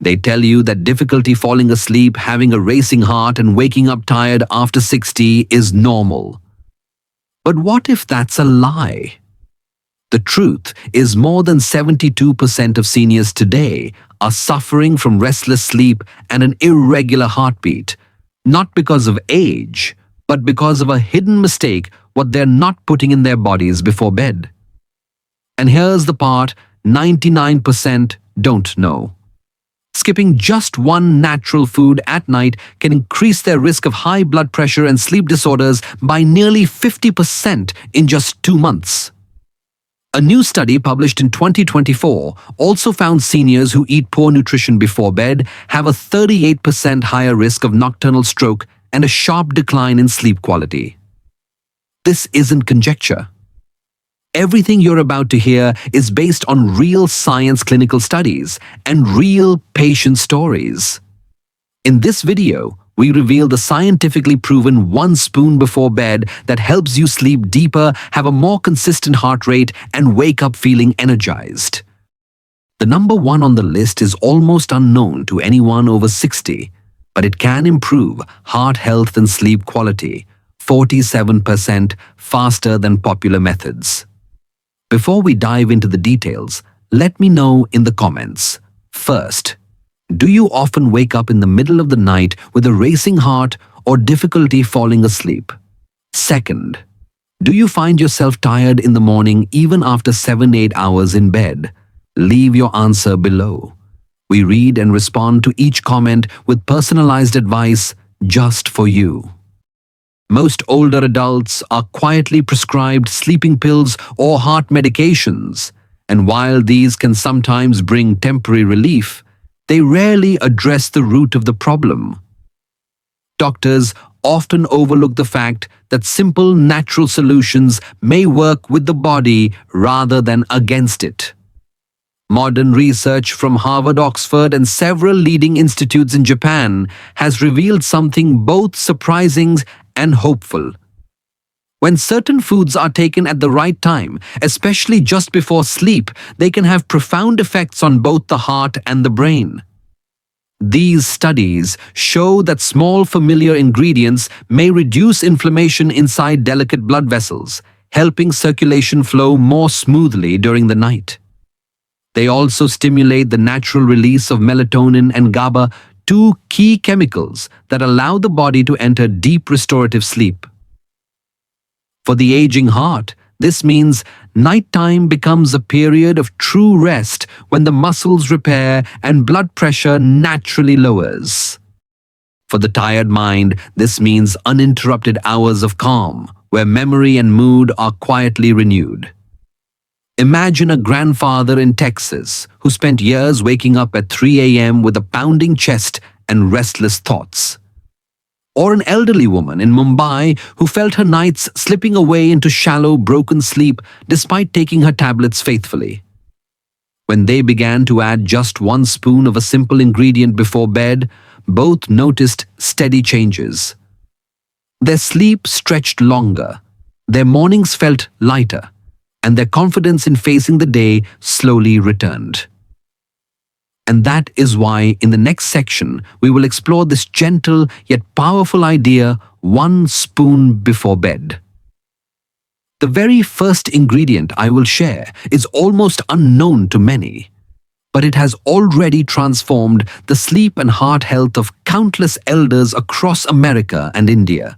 They tell you that difficulty falling asleep, having a racing heart, and waking up tired after 60 is normal. But what if that's a lie? The truth is more than 72% of seniors today are suffering from restless sleep and an irregular heartbeat, not because of age, but because of a hidden mistake what they're not putting in their bodies before bed. And here's the part 99% don't know. Skipping just one natural food at night can increase their risk of high blood pressure and sleep disorders by nearly 50% in just 2 months. A new study published in 2024 also found seniors who eat poor nutrition before bed have a 38% higher risk of nocturnal stroke and a sharp decline in sleep quality. This isn't conjecture. Everything you're about to hear is based on real science clinical studies and real patient stories. In this video, we reveal the scientifically proven 1 spoon before bed that helps you sleep deeper, have a more consistent heart rate, and wake up feeling energized. The number 1 on the list is almost unknown to anyone over 60, but it can improve heart health and sleep quality 47% faster than popular methods. Before we dive into the details, let me know in the comments. First, do you often wake up in the middle of the night with a racing heart or difficulty falling asleep? Second, do you find yourself tired in the morning even after 7-8 hours in bed? Leave your answer below. We read and respond to each comment with personalized advice just for you. Most older adults are quietly prescribed sleeping pills or heart medications, and while these can sometimes bring temporary relief, they rarely address the root of the problem. Doctors often overlook the fact that simple natural solutions may work with the body rather than against it. Modern research from Harvard, Oxford, and several leading institutes in Japan has revealed something both surprising and hopeful. When certain foods are taken at the right time, especially just before sleep, they can have profound effects on both the heart and the brain. These studies show that small familiar ingredients may reduce inflammation inside delicate blood vessels, helping circulation flow more smoothly during the night. They also stimulate the natural release of melatonin and GABA, 2 key chemicals that allow the body to enter deep restorative sleep. For the aging heart, this means nighttime becomes a period of true rest when the muscles repair and blood pressure naturally lowers. For the tired mind, this means uninterrupted hours of calm, where memory and mood are quietly renewed. Imagine a grandfather in Texas who spent years waking up at 3 a.m. with a pounding chest and restless thoughts. Or an elderly woman in Mumbai who felt her nights slipping away into shallow, broken sleep despite taking her tablets faithfully. When they began to add just 1 spoon of a simple ingredient before bed, both noticed steady changes. Their sleep stretched longer, their mornings felt lighter, and their confidence in facing the day slowly returned. And that is why in the next section we will explore this gentle yet powerful idea, 1 spoon before bed. The very first ingredient I will share is almost unknown to many, but it has already transformed the sleep and heart health of countless elders across America and India.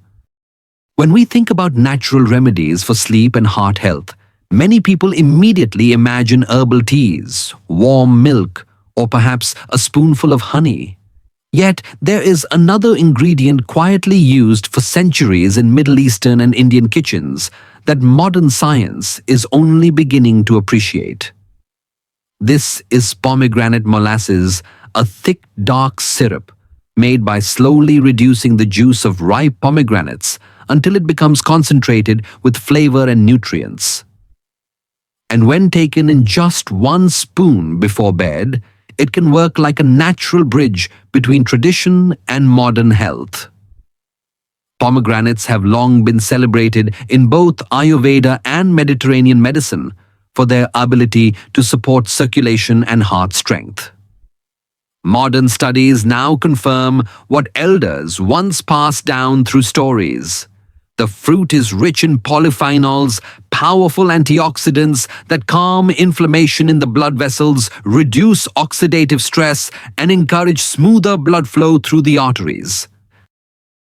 When we think about natural remedies for sleep and heart health, many people immediately imagine herbal teas, warm milk, or perhaps a spoonful of honey. Yet there is another ingredient quietly used for centuries in Middle Eastern and Indian kitchens that modern science is only beginning to appreciate. This is pomegranate molasses, a thick, dark syrup made by slowly reducing the juice of ripe pomegranates until it becomes concentrated with flavor and nutrients. And when taken in just 1 spoon before bed, it can work like a natural bridge between tradition and modern health. Pomegranates have long been celebrated in both Ayurveda and Mediterranean medicine for their ability to support circulation and heart strength. Modern studies now confirm what elders once passed down through stories. The fruit is rich in polyphenols, powerful antioxidants that calm inflammation in the blood vessels, reduce oxidative stress, and encourage smoother blood flow through the arteries.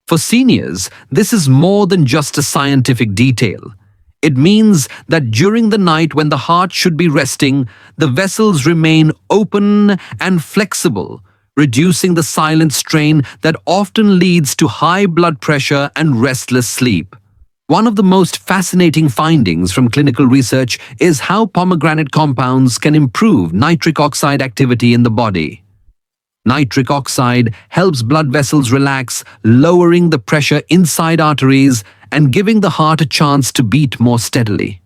For seniors, this is more than just a scientific detail. It means that during the night when the heart should be resting, the vessels remain open and flexible, reducing the silent strain that often leads to high blood pressure and restless sleep. One of the most fascinating findings from clinical research is how pomegranate compounds can improve nitric oxide activity in the body. Nitric oxide helps blood vessels relax, lowering the pressure inside arteries and giving the heart a chance to beat more steadily.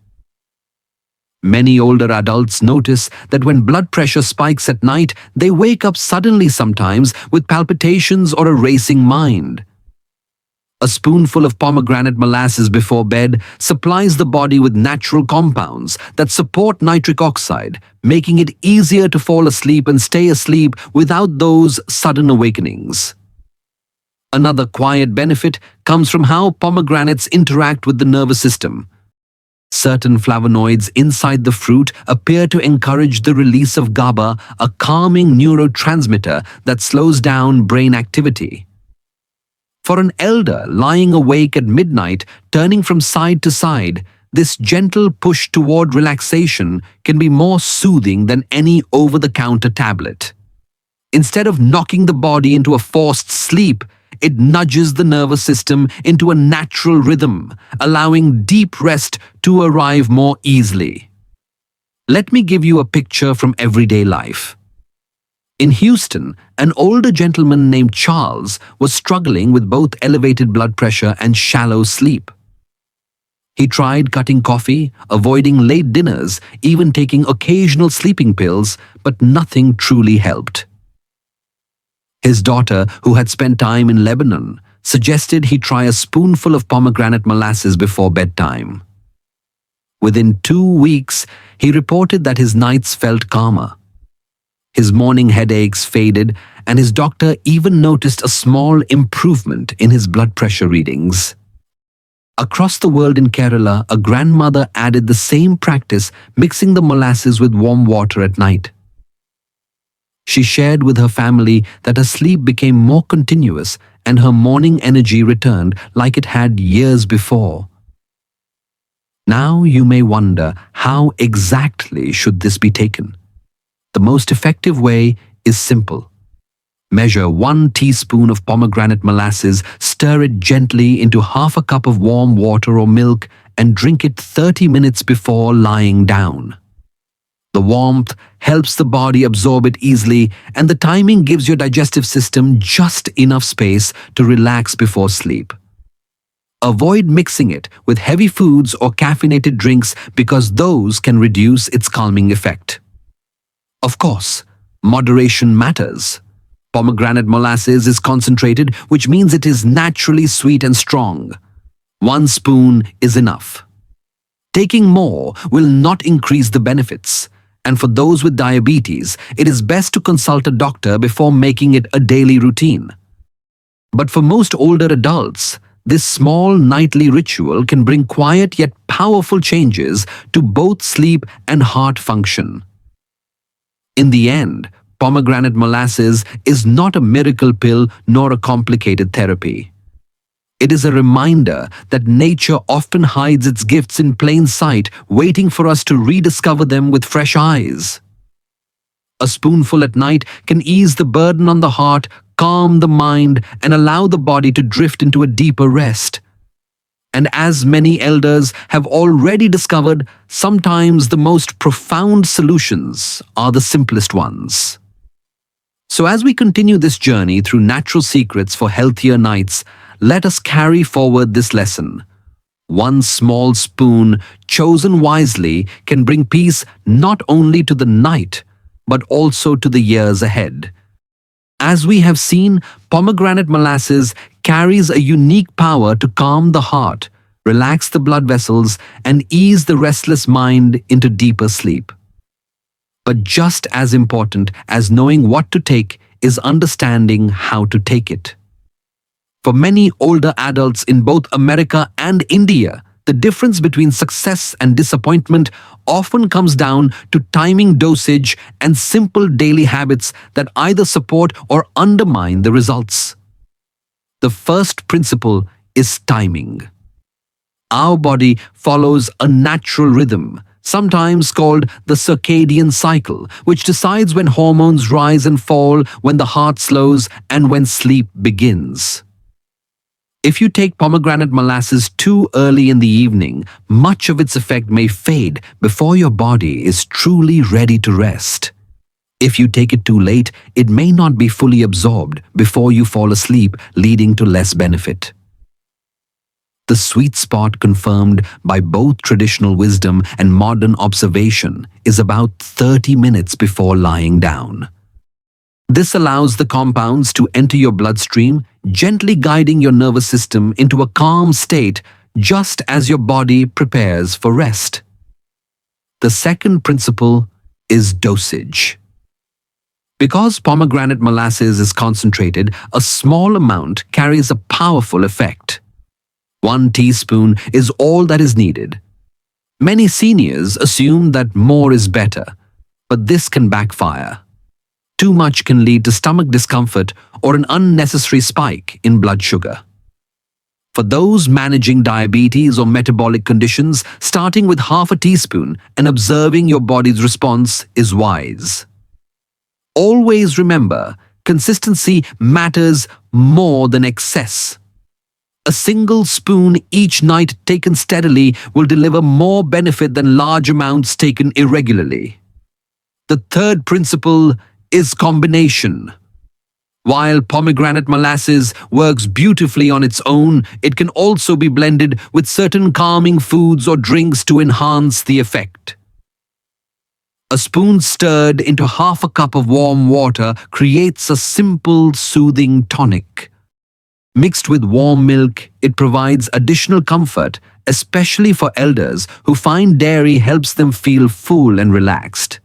Many older adults notice that when blood pressure spikes at night, they wake up suddenly sometimes with palpitations or a racing mind. A spoonful of pomegranate molasses before bed supplies the body with natural compounds that support nitric oxide, making it easier to fall asleep and stay asleep without those sudden awakenings. Another quiet benefit comes from how pomegranates interact with the nervous system. Certain flavonoids inside the fruit appear to encourage the release of GABA, a calming neurotransmitter that slows down brain activity. For an elder lying awake at midnight, turning from side to side, this gentle push toward relaxation can be more soothing than any over-the-counter tablet. Instead of knocking the body into a forced sleep, it nudges the nervous system into a natural rhythm, allowing deep rest to arrive more easily. Let me give you a picture from everyday life. In Houston, an older gentleman named Charles was struggling with both elevated blood pressure and shallow sleep. He tried cutting coffee, avoiding late dinners, even taking occasional sleeping pills, but nothing truly helped. His daughter, who had spent time in Lebanon, suggested he try a spoonful of pomegranate molasses before bedtime. Within 2 weeks, he reported that his nights felt calmer. His morning headaches faded, and his doctor even noticed a small improvement in his blood pressure readings. Across the world in Kerala, a grandmother added the same practice, mixing the molasses with warm water at night. She shared with her family that her sleep became more continuous and her morning energy returned like it had years before. Now you may wonder, how exactly should this be taken? The most effective way is simple. Measure 1 teaspoon of pomegranate molasses, stir it gently into half a cup of warm water or milk, and drink it 30 minutes before lying down. The warmth helps the body absorb it easily, and the timing gives your digestive system just enough space to relax before sleep. Avoid mixing it with heavy foods or caffeinated drinks because those can reduce its calming effect. Of course, moderation matters. Pomegranate molasses is concentrated, which means it is naturally sweet and strong. 1 spoon is enough. Taking more will not increase the benefits, and for those with diabetes, it is best to consult a doctor before making it a daily routine. But for most older adults, this small nightly ritual can bring quiet yet powerful changes to both sleep and heart function. In the end, pomegranate molasses is not a miracle pill nor a complicated therapy. It is a reminder that nature often hides its gifts in plain sight, waiting for us to rediscover them with fresh eyes. A spoonful at night can ease the burden on the heart, calm the mind, and allow the body to drift into a deeper rest. And as many elders have already discovered, sometimes the most profound solutions are the simplest ones. So as we continue this journey through natural secrets for healthier nights, let us carry forward this lesson. 1 small spoon, chosen wisely, can bring peace not only to the night, but also to the years ahead. As we have seen, pomegranate molasses carries a unique power to calm the heart, relax the blood vessels, and ease the restless mind into deeper sleep. But just as important as knowing what to take is understanding how to take it. For many older adults in both America and India, the difference between success and disappointment often comes down to timing dosage and simple daily habits that either support or undermine the results. The first principle is timing. Our body follows a natural rhythm, sometimes called the circadian cycle, which decides when hormones rise and fall, when the heart slows, and when sleep begins. If you take pomegranate molasses too early in the evening, much of its effect may fade before your body is truly ready to rest. If you take it too late, it may not be fully absorbed before you fall asleep, leading to less benefit. The sweet spot confirmed by both traditional wisdom and modern observation is about 30 minutes before lying down. This allows the compounds to enter your bloodstream, gently guiding your nervous system into a calm state just as your body prepares for rest. The second principle is dosage. Because pomegranate molasses is concentrated, a small amount carries a powerful effect. 1 teaspoon is all that is needed. Many seniors assume that more is better, but this can backfire. Too much can lead to stomach discomfort or an unnecessary spike in blood sugar. For those managing diabetes or metabolic conditions, starting with half a teaspoon and observing your body's response is wise. Always remember, consistency matters more than excess. A single spoon each night taken steadily will deliver more benefit than large amounts taken irregularly. The third principle is combination. While pomegranate molasses works beautifully on its own, it can also be blended with certain calming foods or drinks to enhance the effect. A spoon stirred into half a cup of warm water creates a simple, soothing tonic. Mixed with warm milk, it provides additional comfort, especially for elders who find dairy helps them feel full and relaxed.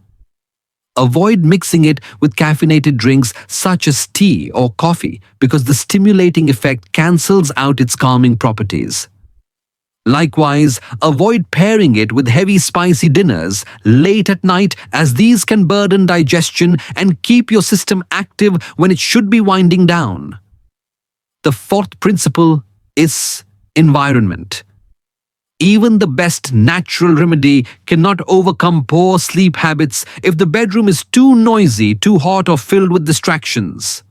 Avoid mixing it with caffeinated drinks such as tea or coffee because the stimulating effect cancels out its calming properties. Likewise, avoid pairing it with heavy spicy dinners late at night as these can burden digestion and keep your system active when it should be winding down. The fourth principle is environment. Even the best natural remedy cannot overcome poor sleep habits if the bedroom is too noisy, too hot, or filled with distractions.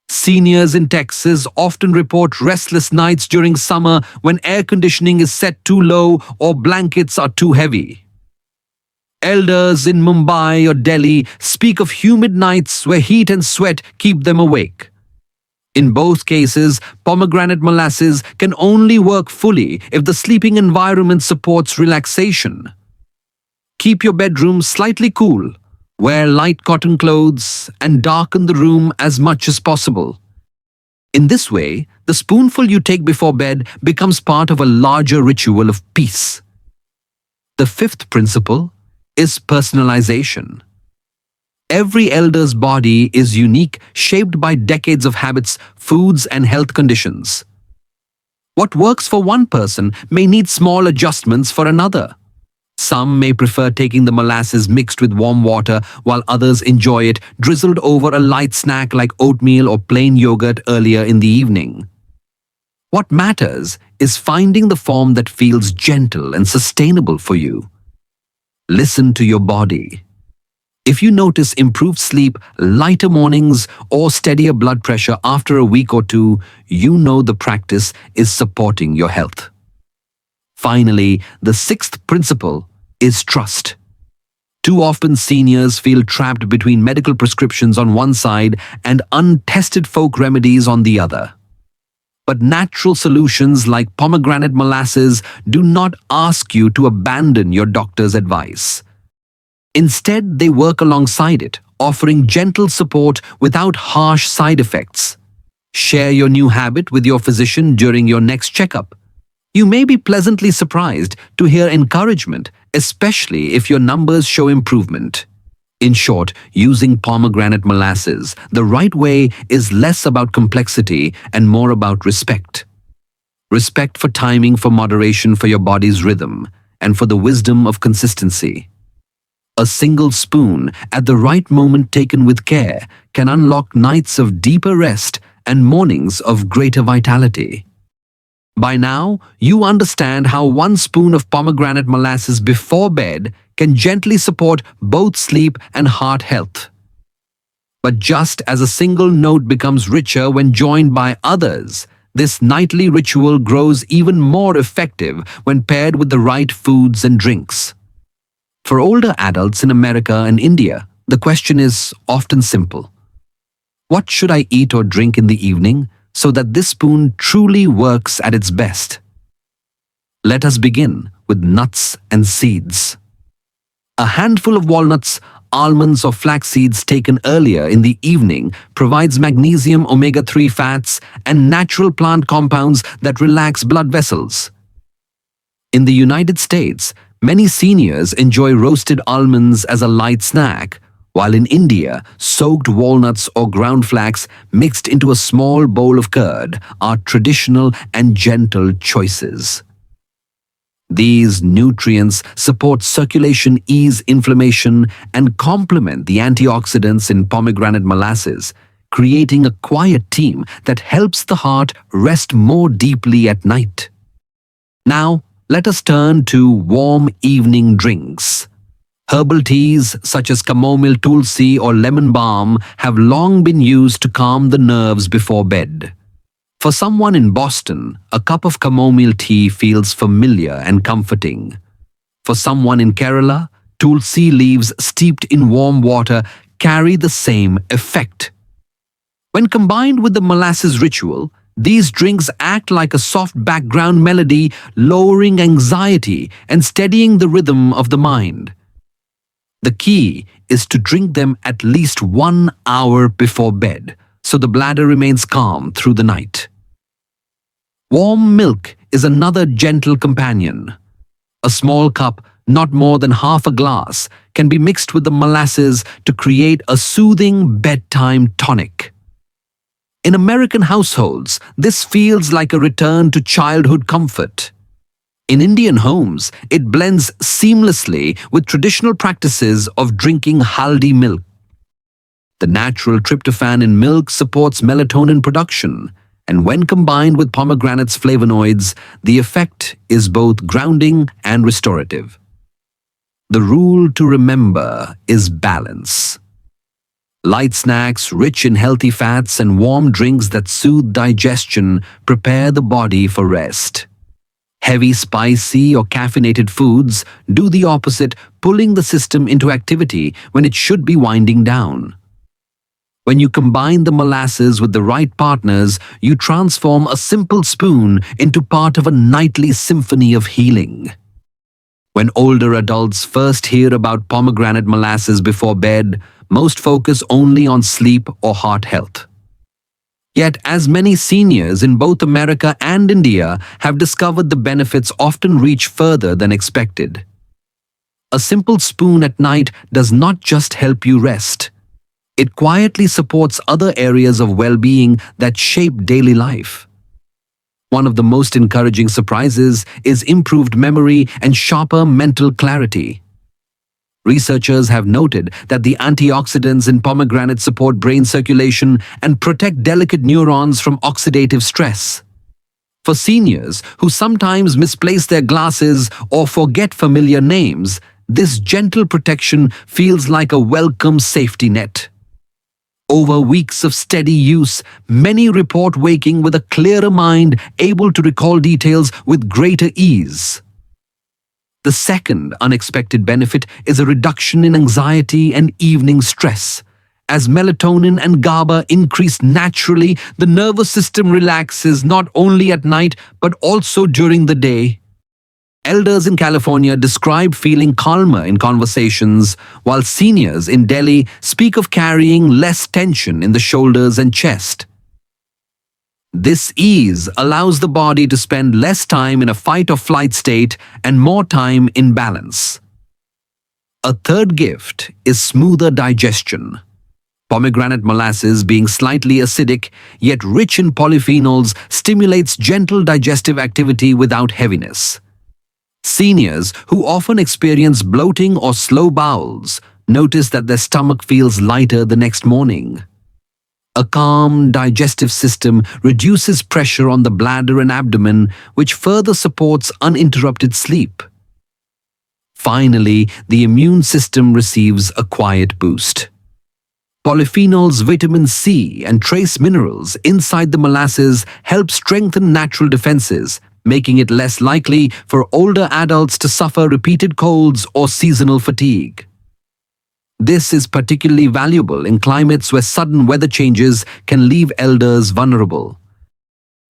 Seniors in Texas often report restless nights during summer when air conditioning is set too low or blankets are too heavy. Elders in Mumbai or Delhi speak of humid nights where heat and sweat keep them awake. In both cases, pomegranate molasses can only work fully if the sleeping environment supports relaxation. Keep your bedroom slightly cool, wear light cotton clothes, and darken the room as much as possible. In this way, the spoonful you take before bed becomes part of a larger ritual of peace. The fifth principle is personalization. Every elder's body is unique, shaped by decades of habits, foods, and health conditions. What works for one person may need small adjustments for another. Some may prefer taking the molasses mixed with warm water, while others enjoy it drizzled over a light snack like oatmeal or plain yogurt earlier in the evening. What matters is finding the form that feels gentle and sustainable for you. Listen to your body. If you notice improved sleep, lighter mornings, or steadier blood pressure after a week or two, you know the practice is supporting your health. Finally, the sixth principle is trust. Too often seniors feel trapped between medical prescriptions on one side and untested folk remedies on the other. But natural solutions like pomegranate molasses do not ask you to abandon your doctor's advice. Instead, they work alongside it, offering gentle support without harsh side effects. Share your new habit with your physician during your next checkup. You may be pleasantly surprised to hear encouragement, especially if your numbers show improvement. In short, using pomegranate molasses the right way is less about complexity and more about respect. Respect for timing, for moderation, for your body's rhythm, and for the wisdom of consistency. A single spoon at the right moment taken with care can unlock nights of deeper rest and mornings of greater vitality. By now, you understand how one spoon of pomegranate molasses before bed can gently support both sleep and heart health. But just as a single note becomes richer when joined by others, this nightly ritual grows even more effective when paired with the right foods and drinks. For older adults in America and India, the question is often simple. What should I eat or drink in the evening so that this spoon truly works at its best? Let us begin with nuts and seeds. A handful of walnuts, almonds or flax seeds taken earlier in the evening provides magnesium, omega-3 fats, and natural plant compounds that relax blood vessels. In the United States, many seniors enjoy roasted almonds as a light snack, while in India, soaked walnuts or ground flax mixed into a small bowl of curd are traditional and gentle choices. These nutrients support circulation, ease inflammation, and complement the antioxidants in pomegranate molasses, creating a quiet team that helps the heart rest more deeply at night. Now, let us turn to warm evening drinks. Herbal teas such as chamomile, tulsi, or lemon balm have long been used to calm the nerves before bed. For someone in Boston, a cup of chamomile tea feels familiar and comforting. For someone in Kerala, tulsi leaves steeped in warm water carry the same effect. When combined with the molasses ritual, these drinks act like a soft background melody, lowering anxiety and steadying the rhythm of the mind. The key is to drink them at least 1 hour before bed, so the bladder remains calm through the night. Warm milk is another gentle companion. A small cup, not more than half a glass, can be mixed with the molasses to create a soothing bedtime tonic. In American households, this feels like a return to childhood comfort. In Indian homes, it blends seamlessly with traditional practices of drinking haldi milk. The natural tryptophan in milk supports melatonin production, and when combined with pomegranate's flavonoids, the effect is both grounding and restorative. The rule to remember is balance. Light snacks rich in healthy fats and warm drinks that soothe digestion prepare the body for rest. Heavy, spicy, or caffeinated foods do the opposite, pulling the system into activity when it should be winding down. When you combine the molasses with the right partners, you transform a simple spoon into part of a nightly symphony of healing. When older adults first hear about pomegranate molasses before bed, most focus only on sleep or heart health. Yet, as many seniors in both America and India have discovered, the benefits often reach further than expected. A simple spoon at night does not just help you rest. It quietly supports other areas of well-being that shape daily life. One of the most encouraging surprises is improved memory and sharper mental clarity. Researchers have noted that the antioxidants in pomegranate support brain circulation and protect delicate neurons from oxidative stress. For seniors who sometimes misplace their glasses or forget familiar names, this gentle protection feels like a welcome safety net. Over weeks of steady use, many report waking with a clearer mind, able to recall details with greater ease. The second unexpected benefit is a reduction in anxiety and evening stress. As melatonin and GABA increase naturally, the nervous system relaxes not only at night but also during the day. Elders in California describe feeling calmer in conversations, while seniors in Delhi speak of carrying less tension in the shoulders and chest. This ease allows the body to spend less time in a fight or flight state and more time in balance. A third gift is smoother digestion. Pomegranate molasses, being slightly acidic yet rich in polyphenols, stimulates gentle digestive activity without heaviness. Seniors who often experience bloating or slow bowels notice that their stomach feels lighter the next morning. A calm digestive system reduces pressure on the bladder and abdomen, which further supports uninterrupted sleep. Finally, the immune system receives a quiet boost. Polyphenols, vitamin C, and trace minerals inside the molasses help strengthen natural defenses, making it less likely for older adults to suffer repeated colds or seasonal fatigue. This is particularly valuable in climates where sudden weather changes can leave elders vulnerable.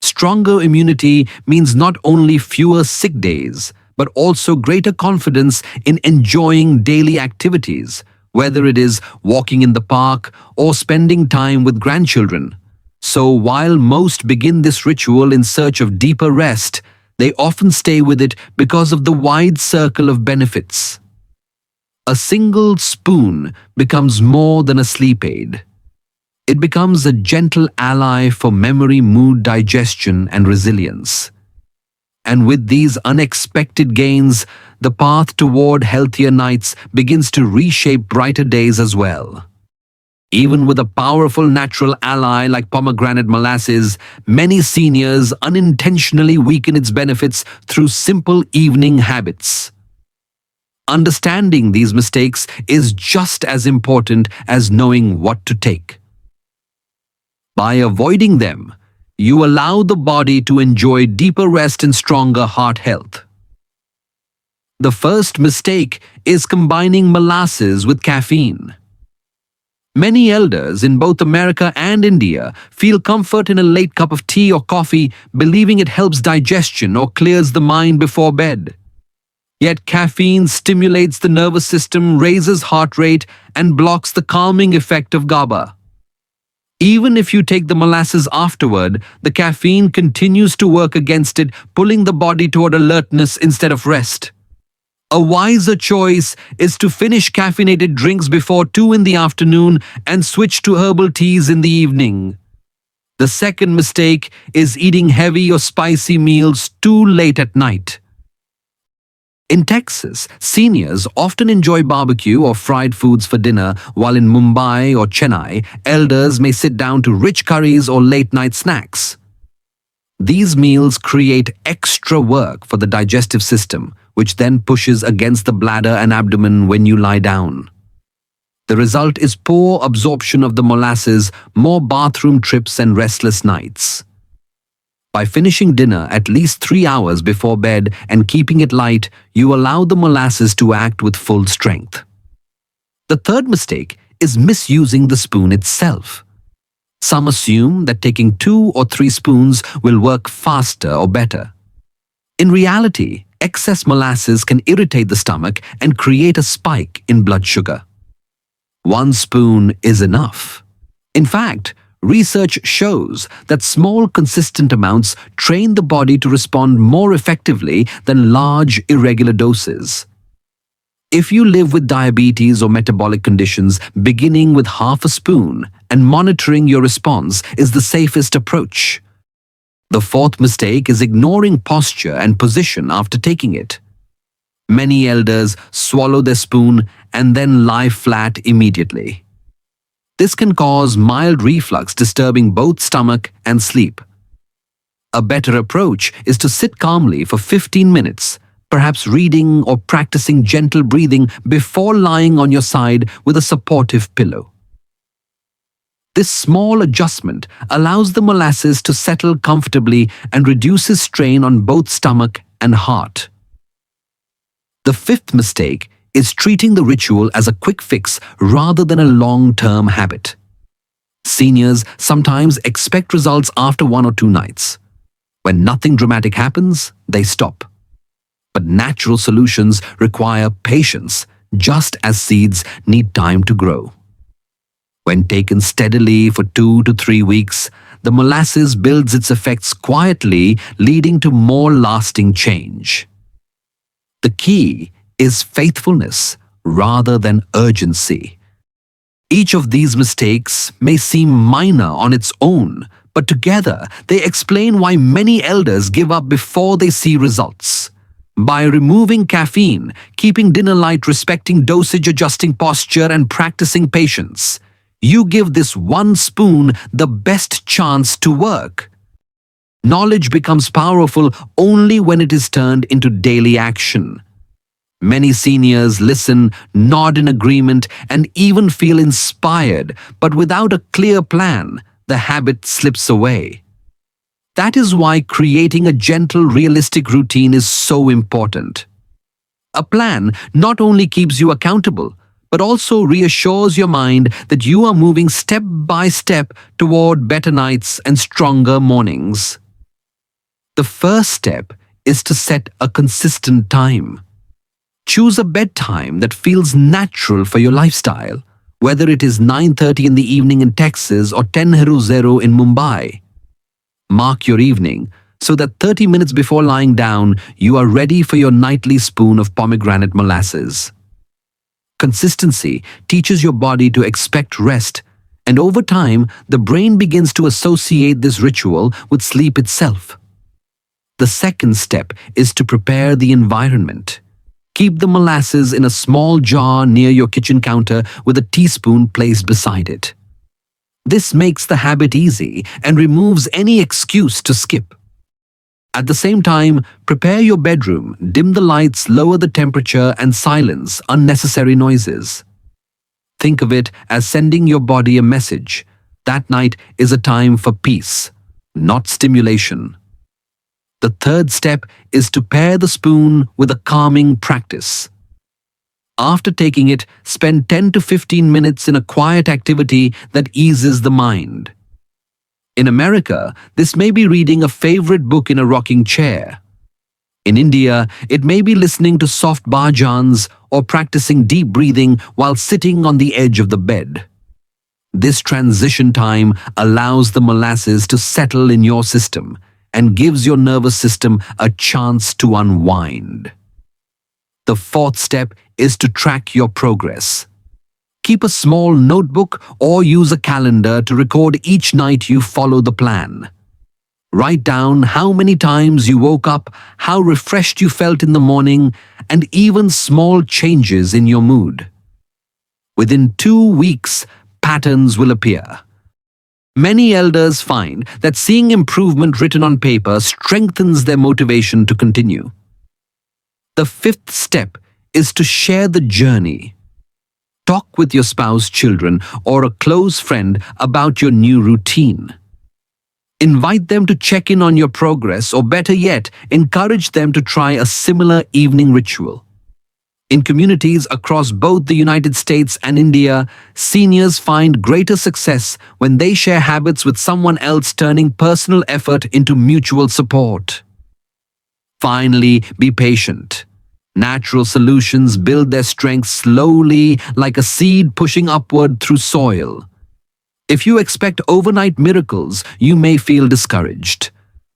Stronger immunity means not only fewer sick days, but also greater confidence in enjoying daily activities, whether it is walking in the park or spending time with grandchildren. So while most begin this ritual in search of deeper rest, they often stay with it because of the wide circle of benefits. A single spoon becomes more than a sleep aid. It becomes a gentle ally for memory, mood, digestion, and resilience. And with these unexpected gains, the path toward healthier nights begins to reshape brighter days as well. Even with a powerful natural ally like pomegranate molasses, many seniors unintentionally weaken its benefits through simple evening habits. Understanding these mistakes is just as important as knowing what to take. By avoiding them, you allow the body to enjoy deeper rest and stronger heart health. The first mistake is combining molasses with caffeine. Many elders in both America and India feel comfort in a late cup of tea or coffee, believing it helps digestion or clears the mind before bed. Yet caffeine stimulates the nervous system, raises heart rate, and blocks the calming effect of GABA. Even if you take the molasses afterward, the caffeine continues to work against it, pulling the body toward alertness instead of rest. A wiser choice is to finish caffeinated drinks before 2 in the afternoon and switch to herbal teas in the evening. The second mistake is eating heavy or spicy meals too late at night. In Texas, seniors often enjoy barbecue or fried foods for dinner, while in Mumbai or Chennai, elders may sit down to rich curries or late-night snacks. These meals create extra work for the digestive system, which then pushes against the bladder and abdomen when you lie down. The result is poor absorption of the molasses, more bathroom trips, and restless nights. By finishing dinner at least 3 hours before bed and keeping it light, you allow the molasses to act with full strength. The third mistake is misusing the spoon itself. Some assume that taking 2 or 3 spoons will work faster or better. In reality, excess molasses can irritate the stomach and create a spike in blood sugar. 1 spoon is enough. In fact, research shows that small, consistent amounts train the body to respond more effectively than large, irregular doses. If you live with diabetes or metabolic conditions, beginning with half a spoon and monitoring your response is the safest approach. The fourth mistake is ignoring posture and position after taking it. Many elders swallow their spoon and then lie flat immediately. This can cause mild reflux, disturbing both stomach and sleep. A better approach is to sit calmly for 15 minutes, perhaps reading or practicing gentle breathing before lying on your side with a supportive pillow. This small adjustment allows the molasses to settle comfortably and reduces strain on both stomach and heart. The fifth mistake is treating the ritual as a quick fix rather than a long-term habit. Seniors sometimes expect results after 1 or 2 nights. When nothing dramatic happens, they stop. But natural solutions require patience, just as seeds need time to grow. When taken steadily for 2 to 3 weeks, the molasses builds its effects quietly, leading to more lasting change. The key is faithfulness rather than urgency. Each of these mistakes may seem minor on its own, but together they explain why many elders give up before they see results. By removing caffeine, keeping dinner light, respecting dosage, adjusting posture, and practicing patience, you give this one spoon the best chance to work. Knowledge becomes powerful only when it is turned into daily action. Many seniors listen, nod in agreement, and even feel inspired, but without a clear plan, the habit slips away. That is why creating a gentle, realistic routine is so important. A plan not only keeps you accountable, but also reassures your mind that you are moving step by step toward better nights and stronger mornings. The first step is to set a consistent time. Choose a bedtime that feels natural for your lifestyle, whether it is 9:30 in the evening in Texas or 10:00 in Mumbai. Mark your evening so that 30 minutes before lying down, you are ready for your nightly spoon of pomegranate molasses. Consistency teaches your body to expect rest, and over time, the brain begins to associate this ritual with sleep itself. The second step is to prepare the environment. Keep the molasses in a small jar near your kitchen counter with a teaspoon placed beside it. This makes the habit easy and removes any excuse to skip. At the same time, prepare your bedroom, dim the lights, lower the temperature, and silence unnecessary noises. Think of it as sending your body a message. That night is a time for peace, not stimulation. The third step is to pair the spoon with a calming practice. After taking it, spend 10 to 15 minutes in a quiet activity that eases the mind. In America, this may be reading a favorite book in a rocking chair. In India, it may be listening to soft bhajans or practicing deep breathing while sitting on the edge of the bed. This transition time allows the molasses to settle in your system and gives your nervous system a chance to unwind. The fourth step is to track your progress. Keep a small notebook or use a calendar to record each night you follow the plan. Write down how many times you woke up, how refreshed you felt in the morning, and even small changes in your mood. Within 2 weeks, patterns will appear. Many elders find that seeing improvement written on paper strengthens their motivation to continue. The fifth step is to share the journey. Talk with your spouse, children, or a close friend about your new routine. Invite them to check in on your progress, or better yet, encourage them to try a similar evening ritual. In communities across both the United States and India, seniors find greater success when they share habits with someone else, turning personal effort into mutual support. Finally, be patient. Natural solutions build their strength slowly, like a seed pushing upward through soil. If you expect overnight miracles, you may feel discouraged.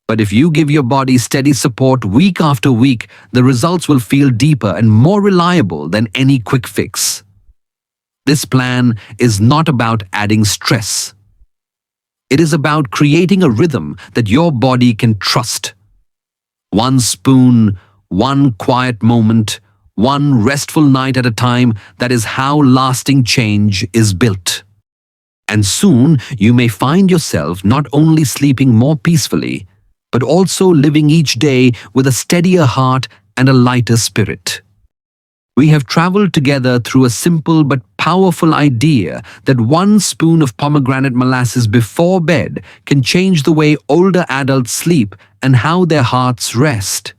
But if you give your body steady support week after week, the results will feel deeper and more reliable than any quick fix. This plan is not about adding stress. It is about creating a rhythm that your body can trust. One spoon, one quiet moment, one restful night at a time, that is how lasting change is built. And soon you may find yourself not only sleeping more peacefully, but also living each day with a steadier heart and a lighter spirit. We have traveled together through a simple but powerful idea that one spoon of pomegranate molasses before bed can change the way older adults sleep and how their hearts rest.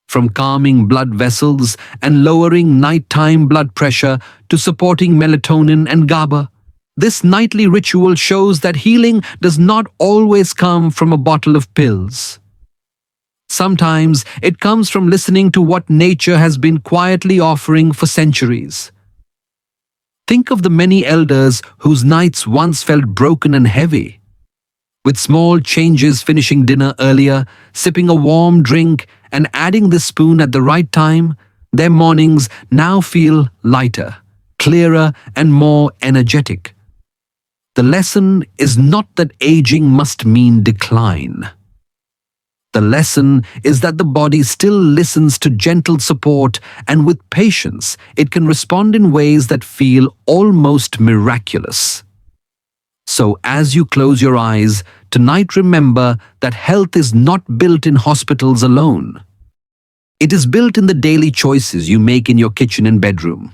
From calming blood vessels and lowering nighttime blood pressure to supporting melatonin and GABA, this nightly ritual shows that healing does not always come from a bottle of pills. Sometimes it comes from listening to what nature has been quietly offering for centuries. Think of the many elders whose nights once felt broken and heavy. With small changes, finishing dinner earlier, sipping a warm drink, and adding this spoon at the right time, Their mornings now feel lighter, clearer, and more energetic. The lesson is not that aging must mean decline. The lesson is that the body still listens to gentle support, and with patience, it can respond in ways that feel almost miraculous. So as you close your eyes, tonight remember that health is not built in hospitals alone. It is built in the daily choices you make in your kitchen and bedroom.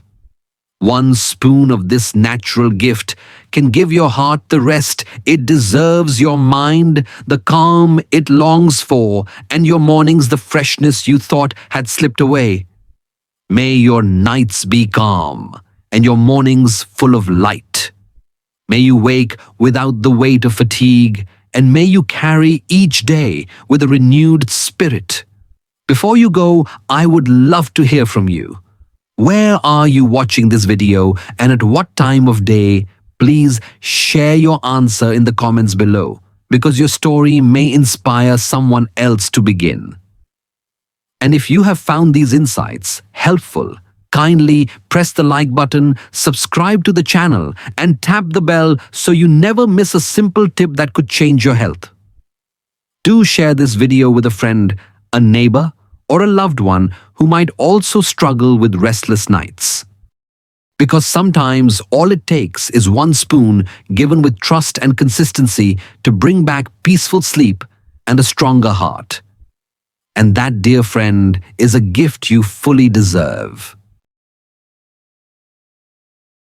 One spoon of this natural gift can give your heart the rest it deserves, your mind the calm it longs for, and your mornings the freshness you thought had slipped away. May your nights be calm and your mornings full of light. May you wake without the weight of fatigue, and may you carry each day with a renewed spirit. Before you go, I would love to hear from you. Where are you watching this video, and at what time of day? Please share your answer in the comments below, because your story may inspire someone else to begin. And if you have found these insights helpful, kindly press the like button, subscribe to the channel, and tap the bell so you never miss a simple tip that could change your health. Do share this video with a friend, a neighbor, or a loved one who might also struggle with restless nights. Because sometimes all it takes is one spoon given with trust and consistency to bring back peaceful sleep and a stronger heart. And that, dear friend, is a gift you fully deserve.